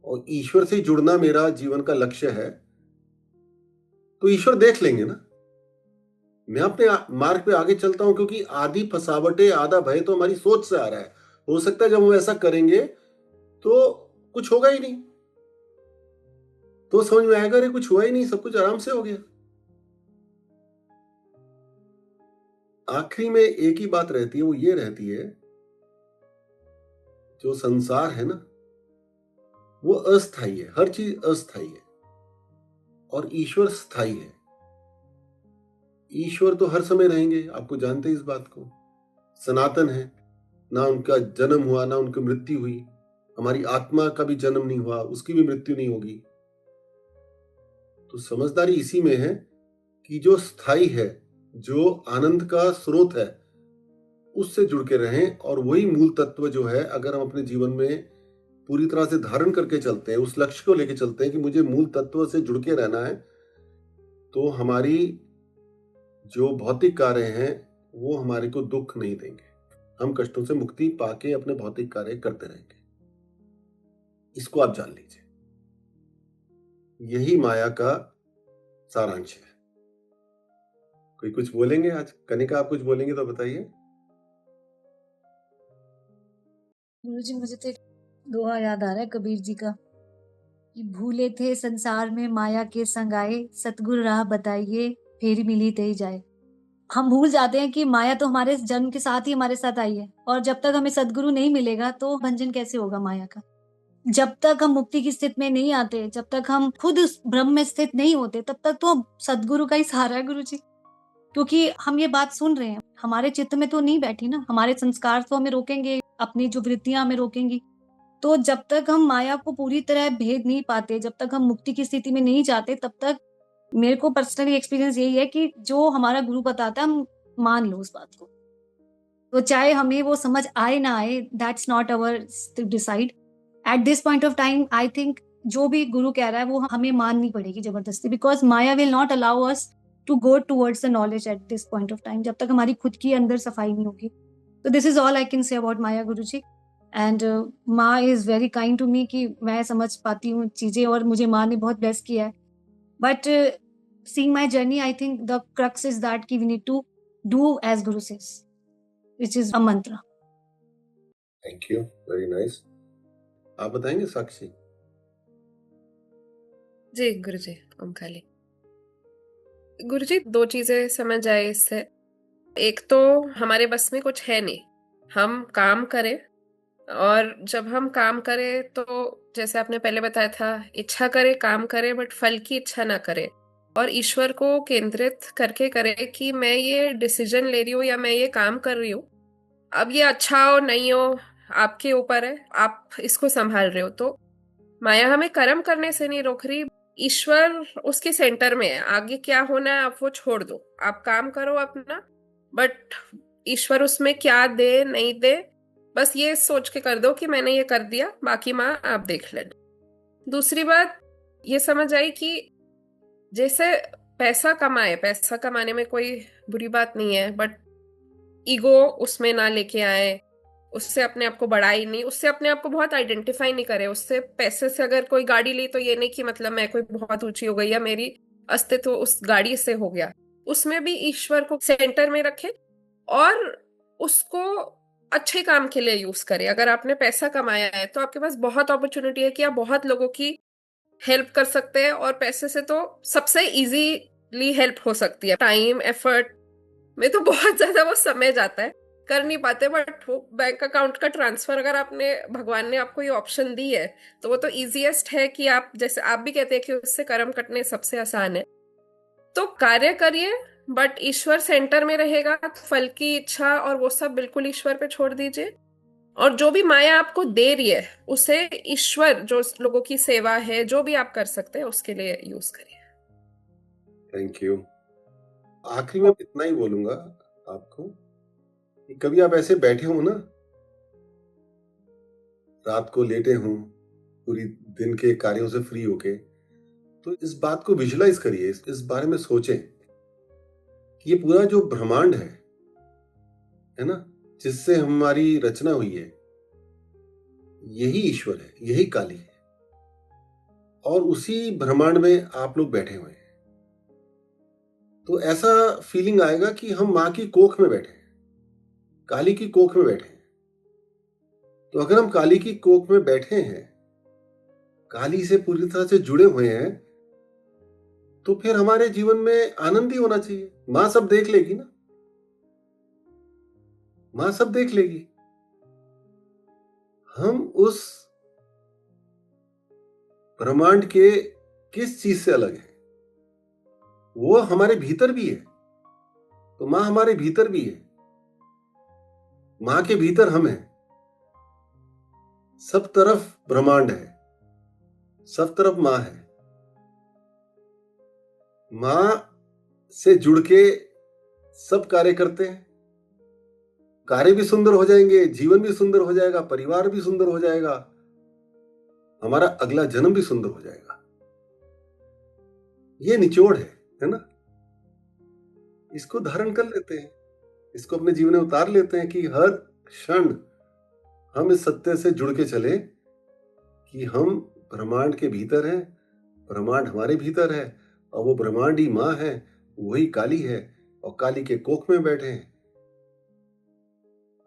और ईश्वर से जुड़ना मेरा जीवन का लक्ष्य है, तो ईश्वर देख लेंगे ना। मैं अपने मार्ग पे आगे चलता हूं, क्योंकि आधी फसावटें, आधा भय तो हमारी सोच से आ रहा है। हो सकता है जब हम ऐसा करेंगे तो कुछ होगा ही नहीं, तो समझ में आएगा अरे कुछ हुआ ही नहीं, सब कुछ आराम से हो गया। आखिरी में एक ही बात रहती है, वो ये रहती है, जो संसार है ना वो अस्थाई है, हर चीज अस्थाई है और ईश्वर स्थाई है। ईश्वर तो हर समय रहेंगे, आपको जानते हैं इस बात को। सनातन है, ना उनका जन्म हुआ ना उनकी मृत्यु हुई। हमारी आत्मा का भी जन्म नहीं हुआ, उसकी भी मृत्यु नहीं होगी। तो समझदारी इसी में है कि जो स्थाई है, जो आनंद का स्रोत है, उससे जुड़ के रहें। और वही मूल तत्व जो है, अगर हम अपने जीवन में पूरी तरह से धारण करके चलते हैं, उस लक्ष्य को लेकर चलते हैं कि मुझे मूल तत्व से जुड़ के रहना है, तो हमारी जो भौतिक कार्य हैं वो हमारे को दुख नहीं देंगे। हम कष्टों से मुक्ति पाके अपने भौतिक कार्य करते रहेंगे। इसको आप जान लीजिए, यही माया का सारांश है। कोई कुछ बोलेंगे आज? कनिका, आप कुछ बोलेंगे तो बताइए। गुरुजी, मुझे तो दोहा याद आ रहा है कबीर जी का, कि भूले थे संसार में माया के संग आए, सतगुरु राह बताइए फेरी मिली ते जाए। हम भूल जाते हैं कि माया तो हमारे जन्म के साथ ही हमारे साथ आई है, और जब तक हमें सदगुरु नहीं मिलेगा तो भंजन कैसे होगा माया का। जब तक हम मुक्ति की स्थिति में नहीं आते, जब तक हम खुद उस ब्रह्म में स्थित नहीं होते, तब तक तो सदगुरु का ही सहारा है गुरुजी। क्योंकि हम ये बात सुन रहे हैं, हमारे चित्त में तो नहीं बैठी ना, हमारे संस्कार तो हमें रोकेंगे, अपनी जो वृत्तियां हमें रोकेंगी। तो जब तक हम माया को पूरी तरह भेद नहीं पाते, जब तक हम मुक्ति की स्थिति में नहीं जाते, तब तक मेरे को पर्सनली एक्सपीरियंस यही है कि जो हमारा गुरु बताता है हम मान लो उस बात को। तो चाहे हमें वो समझ आए ना आए, that's not our to decide. At this point of time I think जो भी गुरु कह रहा है वो हमें माननी पड़ेगी जबरदस्ती, because maya will not allow us to go towards the knowledge at this point of time, जब तक हमारी खुद की अंदर सफाई नहीं होगी। तो this is all I can say about Maya Guruji. And Maa is very kind to me कि मैं समझ पाती हूँ चीजें, और मुझे माँ ने बहुत ब्लेस किया है। But seeing my journey, I think the crux is that we need to do as Guru says, which is a mantra. Thank you, very nice. आप बताएंगे साक्षी? जी गुरुजी, ओम काली। गुरुजी, दो चीजें समझ आए इससे। एक तो हमारे बस में कुछ है नहीं, हम काम करें, और जब हम काम करें तो जैसे आपने पहले बताया था, इच्छा करे, काम करे, बट फल की इच्छा ना करे, और ईश्वर को केंद्रित करके करे कि मैं ये डिसीजन ले रही हूँ या मैं ये काम कर रही हूँ, अब ये अच्छा हो नहीं हो आपके ऊपर है, आप इसको संभाल रहे हो। तो माया हमें कर्म करने से नहीं रोक रही, ईश्वर उसके सेंटर में है। आगे क्या होना है आप वो छोड़ दो, आप काम करो अपना, बट ईश्वर उसमें क्या दे नहीं दे बस ये सोच के कर दो कि मैंने ये कर दिया, बाकी माँ आप देख लेना। दूसरी बात ये समझ आई कि जैसे पैसा कमाए, पैसा कमाने में कोई बुरी बात नहीं है, बट ईगो उसमें ना लेके आए, उससे अपने आप को बढ़ाई नहीं, उससे अपने आप को बहुत आइडेंटिफाई नहीं करे। उससे पैसे से अगर कोई गाड़ी ली तो ये नहीं कि मतलब मैं कोई बहुत ऊंची हो गई या मेरी अस्तित्व उस गाड़ी से हो गया। उसमें भी ईश्वर को सेंटर में रखे और उसको अच्छे काम के लिए यूज करें। अगर आपने पैसा कमाया है तो आपके पास बहुत अपॉर्चुनिटी है कि आप बहुत लोगों की हेल्प कर सकते हैं, और पैसे से तो सबसे इजीली हेल्प हो सकती है। टाइम एफर्ट में तो बहुत ज्यादा वो समय जाता है, कर नहीं पाते, बट वो बैंक अकाउंट का ट्रांसफर अगर आपने, भगवान ने आपको ये ऑप्शन दी है, तो वो तो इजीएस्ट है कि आप, जैसे आप भी कहते हैं कि उससे कर्म कटने सबसे आसान है। तो कार्य करिए, बट ईश्वर सेंटर में रहेगा तो फल की इच्छा और वो सब बिल्कुल ईश्वर पे छोड़ दीजिए। और जो भी माया आपको दे रही है उसे ईश्वर, जो लोगों की सेवा है, जो भी आप कर सकते हैं उसके लिए यूज करिए। Thank you. आखिरी में इतना ही बोलूंगा आपको कि कभी आप ऐसे बैठे हो ना, रात को लेटे हो पूरी दिन के कार्यों से फ्री होके, तो इस बात को विजुलाइज करिए, इस बारे में सोचें कि ये पूरा जो ब्रह्मांड है ना, जिससे हमारी रचना हुई है, यही ईश्वर है, यही काली है, और उसी ब्रह्मांड में आप लोग बैठे हुए हैं। तो ऐसा फीलिंग आएगा कि हम माँ की कोख में बैठे हैं, काली की कोख में बैठे हैं। तो अगर हम काली की कोख में बैठे हैं, काली से पूरी तरह से जुड़े हुए हैं, तो फिर हमारे जीवन में आनंद ही होना चाहिए। माँ सब देख लेगी ना, माँ सब देख लेगी। हम उस ब्रह्मांड के किस चीज से अलग है? वो हमारे भीतर भी है, तो माँ हमारे भीतर भी है, माँ के भीतर हम हैं। सब तरफ ब्रह्मांड है, सब तरफ माँ है। माँ से जुड़ के सब कार्य करते हैं, कार्य भी सुंदर हो जाएंगे, जीवन भी सुंदर हो जाएगा, परिवार भी सुंदर हो जाएगा, हमारा अगला जन्म भी सुंदर हो जाएगा। ये निचोड़ है ना? इसको धारण कर लेते हैं, इसको अपने जीवन में उतार लेते हैं कि हर क्षण हम इस सत्य से जुड़ के चले कि हम ब्रह्मांड के भीतर हैं, ब्रह्मांड हमारे भीतर है, और वो ब्रह्मांड ही माँ है, वही काली है, और काली के कोख में बैठे हैं।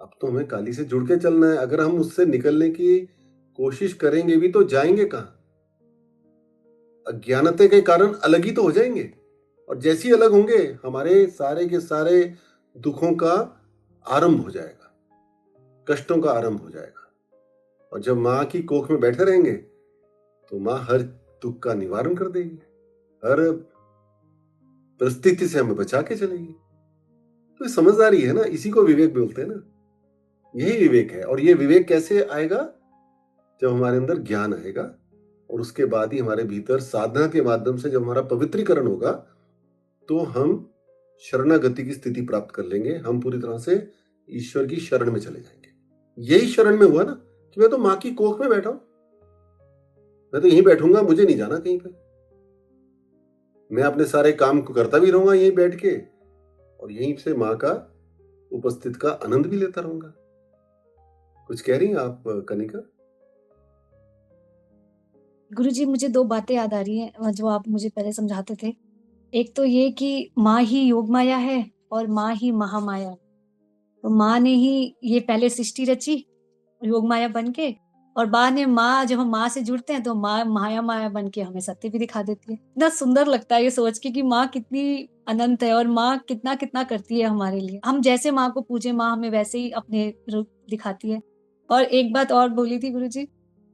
अब तो हमें काली से जुड़ के चलना है। अगर हम उससे निकलने की कोशिश करेंगे भी तो जाएंगे कहां? अज्ञानता के कारण अलग ही तो हो जाएंगे, और जैसे ही अलग होंगे हमारे सारे के सारे दुखों का आरंभ हो जाएगा, कष्टों का आरंभ हो जाएगा। और जब माँ की कोख में बैठे रहेंगे तो माँ हर दुख का निवारण कर देगी, हर परिस्थिति से हमें बचा के चलेगी। तो ये समझदारी है ना, इसी को विवेक बोलते हैं ना। यही विवेक है। और ये विवेक कैसे आएगा? जब हमारे अंदर ज्ञान आएगा, और उसके बाद ही हमारे भीतर साधना के माध्यम से जब हमारा पवित्रीकरण होगा, तो हम शरणागति की स्थिति प्राप्त कर लेंगे। हम पूरी तरह से ईश्वर की शरण में चले जाएंगे। यही शरण में हुआ ना कि मैं तो माँ की कोख में बैठा हूं, मैं तो यहीं बैठूंगा, मुझे नहीं जाना कहीं पे। मैं अपने सारे काम को करता भी रहूंगा यहीं बैठ के, और यहीं से माँ का उपस्थित का आनंद भी लेता रहूंगा। कुछ कह रही हैं आप कनिका? गुरुजी, मुझे 2 बातें याद आ रही हैं जो आप मुझे पहले समझाते थे। एक तो ये कि माँ ही योग माया है और माँ ही महामाया। तो माँ ने ही ये पहले सृष्टि रची योग माया बन के, और बाद में माँ, जब हम माँ से जुड़ते हैं तो माँ माया बन के हमें सत्य भी दिखा देती है। इतना सुंदर लगता है ये सोच के कि माँ कितनी अनंत है और माँ कितना करती है हमारे लिए। हम जैसे माँ को पूजे, माँ हमें वैसे ही अपने रूप दिखाती है। और एक बात और बोली थी गुरुजी,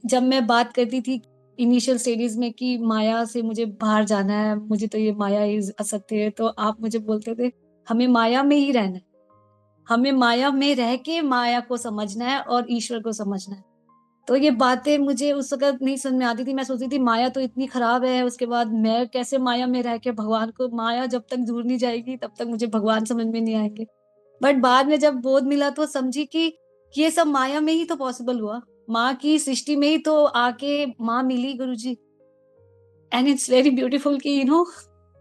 जब मैं बात करती थी इनिशियल स्टेजेस में कि माया से मुझे बाहर जाना है, मुझे तो ये माया ही असत्य है, तो आप मुझे बोलते थे हमें माया में ही रहना है, हमें माया में रह के माया को समझना है और ईश्वर को समझना है। तो ये बातें मुझे उस वक़्त नहीं समझ में आती थी। मैं सोचती थी माया तो इतनी खराब है, उसके बाद मैं कैसे माया में रह के भगवान को, माया जब तक दूर नहीं जाएगी तब तक मुझे भगवान समझ में नहीं आएँगे। बट बाद में जब बोध मिला तो समझी कि ये सब माया में ही तो पॉसिबल हुआ। माँ की सृष्टि में ही तो आके माँ मिली गुरुजी। एंड इट्स वेरी ब्यूटीफुल कि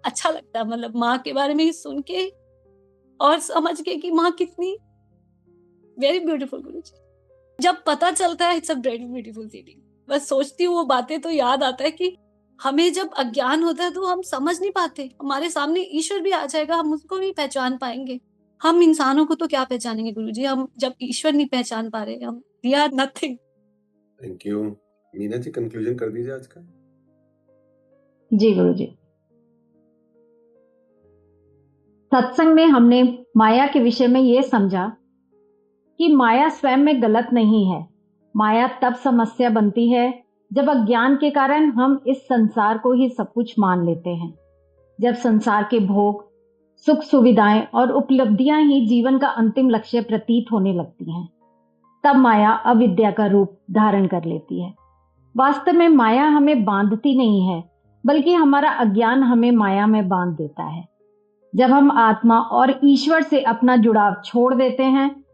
अच्छा लगता है, मतलब माँ के बारे में ही सुन के और समझ के कि माँ कितनी वेरी ब्यूटीफुल गुरुजी। जब पता चलता है it's a very beautiful feeling. बस सोचती हूँ वो बातें तो याद आता है कि हमें जब अज्ञान होता है तो हम समझ नहीं पाते। हमारे सामने ईश्वर भी आ जाएगा, हम उसको भी पहचान पाएँगे। हम इंसानों को तो क्या पहचानेंगे गुरुजी, हम जब ईश्वर नहीं पहचान पा रहे, हम we are nothing. Thank you. Meena ji, conclusion कर दीजिए आज का। जी गुरुजी, सत्संग में हमने माया के विषय में ये समझा कि माया स्वयं में गलत नहीं है। माया तब समस्या बनती है जब अज्ञान के कारण हम इस संसार को ही सब कुछ मान लेते हैं। जब संसार के भोग, सुख सुविधाएं और उपलब्धियां ही जीवन का अंतिम लक्ष्य प्रतीत होने लगती हैं, तब माया अविद्या का रूप धारण कर लेती है। वास्तव में माया हमें बांधती नहीं है, बल्कि हमारा अज्ञान हमें माया में बांध देता है। जब हम आत्मा और ईश्वर से अपना जुड़ाव छोड़ देते हैं,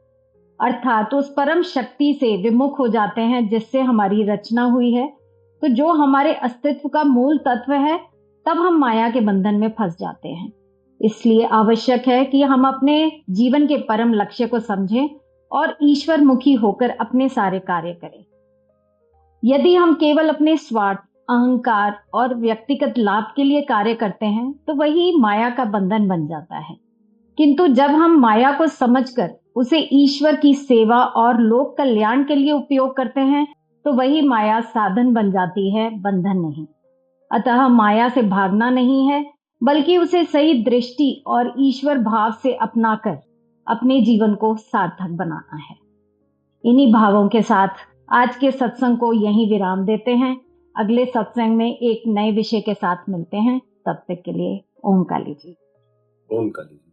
अर्थात उस परम शक्ति से विमुख हो जाते हैं जिससे हमारी रचना हुई है, तो जो हमारे अस्तित्व का मूल तत्व है, तब हम माया के बंधन में फंस जाते हैं। इसलिए आवश्यक है कि हम अपने जीवन के परम लक्ष्य को समझें और ईश्वर मुखी होकर अपने सारे कार्य करें। यदि हम केवल अपने स्वार्थ, अहंकार और व्यक्तिगत लाभ के लिए कार्य करते हैं, तो वही माया का बंधन बन जाता है। किंतु जब हम माया को समझकर उसे ईश्वर की सेवा और लोक कल्याण के लिए उपयोग करते हैं, तो वही माया साधन बन जाती है, बंधन नहीं। अतः माया से भागना नहीं है, बल्कि उसे सही दृष्टि और ईश्वर भाव से अपनाकर अपने जीवन को सार्थक बनाना है। इन्हीं भावों के साथ आज के सत्संग को यहीं विराम देते हैं। अगले सत्संग में एक नए विषय के साथ मिलते हैं। तब तक के लिए ओम काली जी। ओम काली जी।